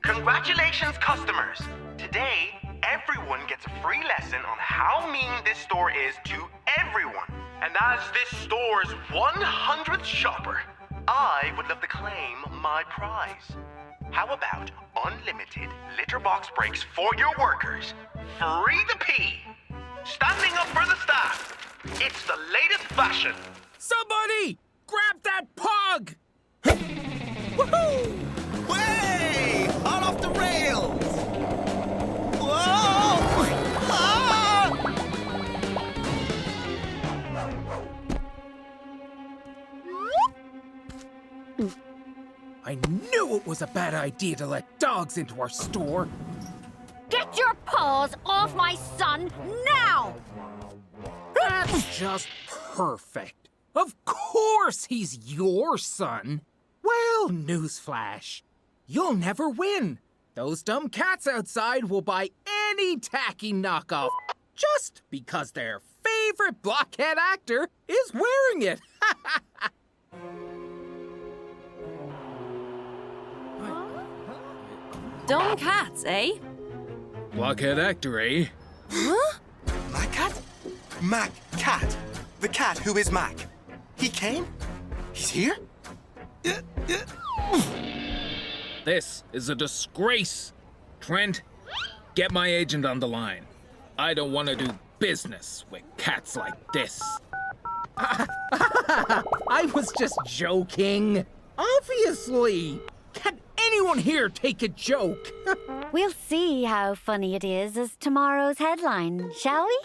Congratulations, customers! Today, everyone gets a free lesson on how mean this store is to everyone. And as this store's 100th shopper, I would love to claim my prize. How about unlimited litter box breaks for your workers? Free to pee! Standing up for the staff! It's the latest fashion! Somebody! Grab that pug! Woohoo! Way! All off the rails! Whoa! Ah! I knew it was a bad idea to let dogs into our store. Get your paws off my son now! That's just perfect. Of course he's your son. Well, newsflash. You'll never win. Those dumb cats outside will buy any tacky knockoff just because their favorite blockhead actor is wearing it. Dumb cats, eh? Blockhead actor, eh? Huh? Mac Cat? Mac Cat. The cat who is Mac. He came? He's here? This is a disgrace. Trent, get my agent on the line. I don't want to do business with cats like this. I was just joking. Obviously. Can anyone here take a joke? We'll see how funny it is as tomorrow's headline, shall we?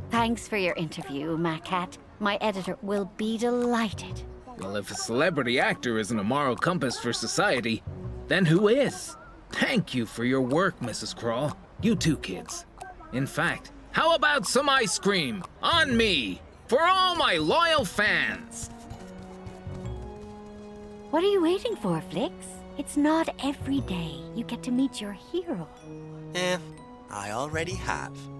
Thanks for your interview, Macat. My editor will be delighted. Well, if a celebrity actor isn't a moral compass for society, then who is? Thank you for your work, Mrs. Crawl. You too, kids. In fact, how about some ice cream? On me! For all my loyal fans! What are you waiting for, Flix? It's not every day you get to meet your hero. I already have.